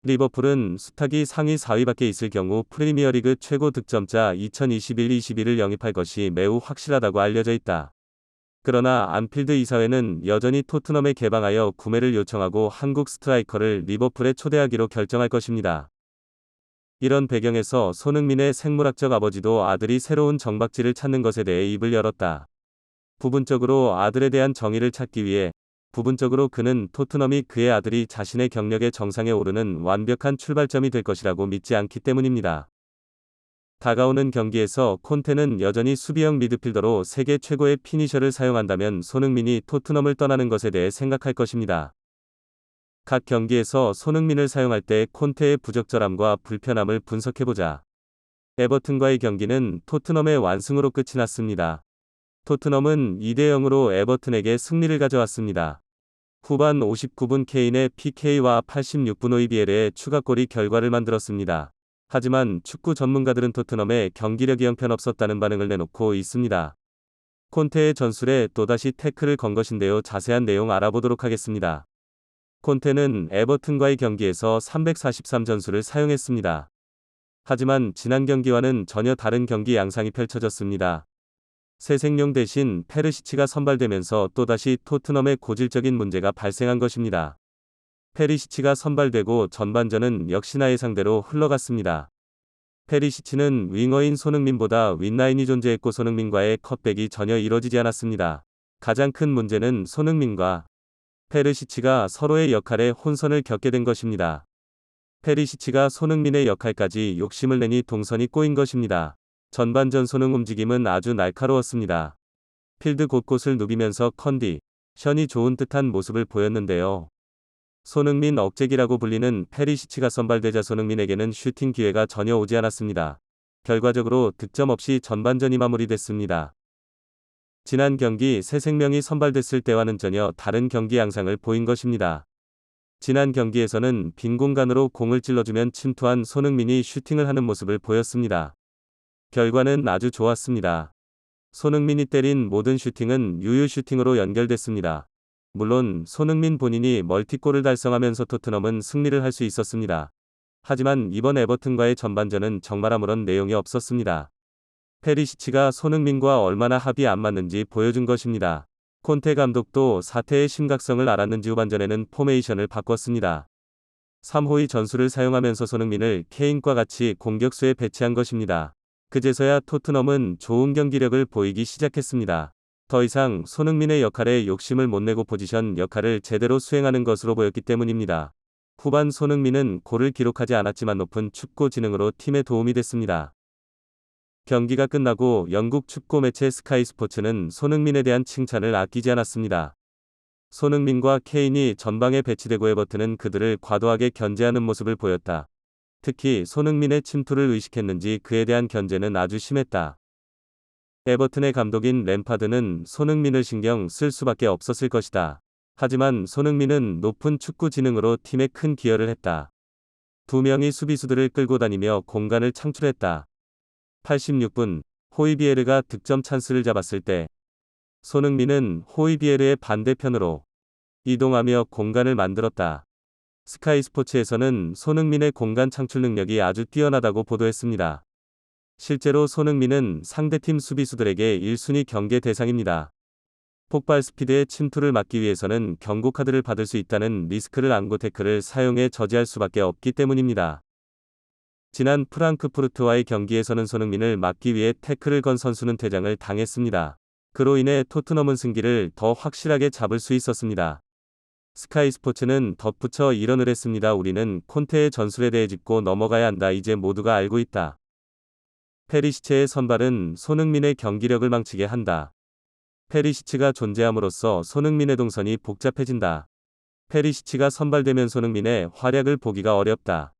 리버풀은 수탁이 상위 4위밖에 있을 경우 프리미어리그 최고 득점자 2021-22를 영입할 것이 매우 확실하다고 알려져 있다. 그러나 안필드 이사회는 여전히 토트넘에 개방하여 구매를 요청하고 한국 스트라이커를 리버풀에 초대하기로 결정할 것입니다. 이런 배경에서 손흥민의 생물학적 아버지도 아들이 새로운 정박지를 찾는 것에 대해 입을 열었다. 부분적으로 아들에 대한 정의를 찾기 위해 부분적으로 그는 토트넘이 그의 아들이 자신의 경력의 정상에 오르는 완벽한 출발점이 될 것이라고 믿지 않기 때문입니다. 다가오는 경기에서 콘테는 여전히 수비형 미드필더로 세계 최고의 피니셔를 사용한다면 손흥민이 토트넘을 떠나는 것에 대해 생각할 것입니다. 각 경기에서 손흥민을 사용할 때 콘테의 부적절함과 불편함을 분석해보자. 에버튼과의 경기는 토트넘의 완승으로 끝이 났습니다. 토트넘은 2대0으로 에버튼에게 승리를 가져왔습니다. 후반 59분 케인의 PK와 86분 호이비에르의 추가골이 결과를 만들었습니다. 하지만 축구 전문가들은 토트넘의 경기력이 형편없었다는 반응을 내놓고 있습니다. 콘테의 전술에 또다시 태클을 건 것인데요. 자세한 내용 알아보도록 하겠습니다. 콘테는 에버튼과의 경기에서 343전술을 사용했습니다. 하지만 지난 경기와는 전혀 다른 경기 양상이 펼쳐졌습니다. 새 생명 대신 페르시치가 선발되면서 또다시 토트넘의 고질적인 문제가 발생한 것입니다. 페리시치가 선발되고 전반전은 역시나 예상대로 흘러갔습니다. 페리시치는 윙어인 손흥민보다 윗라인이 존재했고 손흥민과의 컷백이 전혀 이뤄지지 않았습니다. 가장 큰 문제는 손흥민과 페르시치가 서로의 역할에 혼선을 겪게 된 것입니다. 페리시치가 손흥민의 역할까지 욕심을 내니 동선이 꼬인 것입니다. 전반전 손흥 움직임은 아주 날카로웠습니다. 필드 곳곳을 누비면서 컨디션이 좋은 듯한 모습을 보였는데요. 손흥민 억제기라고 불리는 페리시치가 선발되자 손흥민에게는 슈팅 기회가 전혀 오지 않았습니다. 결과적으로 득점 없이 전반전이 마무리됐습니다. 지난 경기 새 생명이 선발됐을 때와는 전혀 다른 경기 양상을 보인 것입니다. 지난 경기에서는 빈 공간으로 공을 찔러주면 침투한 손흥민이 슈팅을 하는 모습을 보였습니다. 결과는 아주 좋았습니다. 손흥민이 때린 모든 슈팅은 유효 슈팅으로 연결됐습니다. 물론 손흥민 본인이 멀티골을 달성하면서 토트넘은 승리를 할 수 있었습니다. 하지만 이번 에버튼과의 전반전은 정말 아무런 내용이 없었습니다. 페리시치가 손흥민과 얼마나 합이 안 맞는지 보여준 것입니다. 콘테 감독도 사태의 심각성을 알았는지 후반전에는 포메이션을 바꿨습니다. 3호의 전술을 사용하면서 손흥민을 케인과 같이 공격수에 배치한 것입니다. 그제서야 토트넘은 좋은 경기력을 보이기 시작했습니다. 더 이상 손흥민의 역할에 욕심을 못 내고 포지션 역할을 제대로 수행하는 것으로 보였기 때문입니다. 후반 손흥민은 골을 기록하지 않았지만 높은 축구 지능으로 팀에 도움이 됐습니다. 경기가 끝나고 영국 축구 매체 스카이 스포츠는 손흥민에 대한 칭찬을 아끼지 않았습니다. 손흥민과 케인이 전방에 배치되고 에버튼은 그들을 과도하게 견제하는 모습을 보였다. 특히 손흥민의 침투를 의식했는지 그에 대한 견제는 아주 심했다. 에버튼의 감독인 램파드는 손흥민을 신경 쓸 수밖에 없었을 것이다. 하지만 손흥민은 높은 축구 지능으로 팀에 큰 기여를 했다. 두 명이 수비수들을 끌고 다니며 공간을 창출했다. 86분, 호이비에르가 득점 찬스를 잡았을 때 손흥민은 호이비에르의 반대편으로 이동하며 공간을 만들었다. 스카이 스포츠에서는 손흥민의 공간 창출 능력이 아주 뛰어나다고 보도했습니다. 실제로 손흥민은 상대팀 수비수들에게 1순위 경계 대상입니다. 폭발 스피드의 침투를 막기 위해서는 경고 카드를 받을 수 있다는 리스크를 안고 태클을 사용해 저지할 수밖에 없기 때문입니다. 지난 프랑크푸르트와의 경기에서는 손흥민을 막기 위해 태클을 건 선수는 퇴장을 당했습니다. 그로 인해 토트넘은 승기를 더 확실하게 잡을 수 있었습니다. 스카이 스포츠는 덧붙여 이런을 했습니다. 우리는 콘테의 전술에 대해 짚고 넘어가야 한다. 이제 모두가 알고 있다. 페리시치의 선발은 손흥민의 경기력을 망치게 한다. 페리시치가 존재함으로써 손흥민의 동선이 복잡해진다. 페리시치가 선발되면 손흥민의 활약을 보기가 어렵다.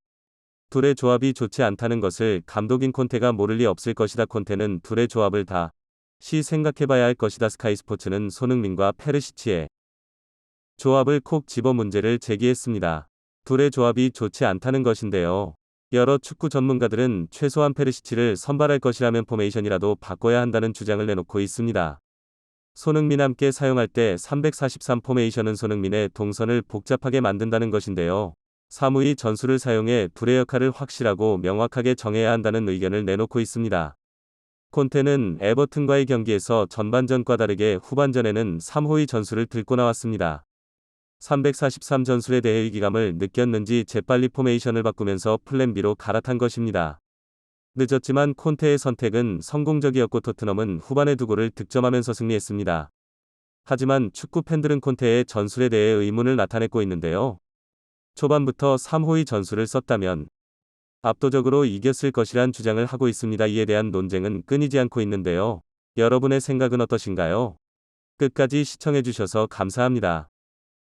둘의 조합이 좋지 않다는 것을 감독인 콘테가 모를 리 없을 것이다. 콘테는 둘의 조합을 다시 생각해봐야 할 것이다. 스카이 스포츠는 손흥민과 페르시치의 조합을 콕 집어 문제를 제기했습니다. 둘의 조합이 좋지 않다는 것인데요. 여러 축구 전문가들은 최소한 페르시치를 선발할 것이라면 포메이션이라도 바꿔야 한다는 주장을 내놓고 있습니다. 손흥민 함께 사용할 때 343 포메이션은 손흥민의 동선을 복잡하게 만든다는 것인데요. 사무의 전술을 사용해 둘의 역할을 확실하고 명확하게 정해야 한다는 의견을 내놓고 있습니다. 콘테는 에버튼과의 경기에서 전반전과 다르게 후반전에는 3호의 전술을 들고 나왔습니다. 343 전술에 대해 위기감을 느꼈는지 재빨리 포메이션을 바꾸면서 플랜 B로 갈아탄 것입니다. 늦었지만 콘테의 선택은 성공적이었고 토트넘은 후반에 2골을 득점하면서 승리했습니다. 하지만 축구 팬들은 콘테의 전술에 대해 의문을 나타내고 있는데요. 초반부터 3호의 전술을 썼다면 압도적으로 이겼을 것이란 주장을 하고 있습니다. 이에 대한 논쟁은 끊이지 않고 있는데요. 여러분의 생각은 어떠신가요? 끝까지 시청해주셔서 감사합니다.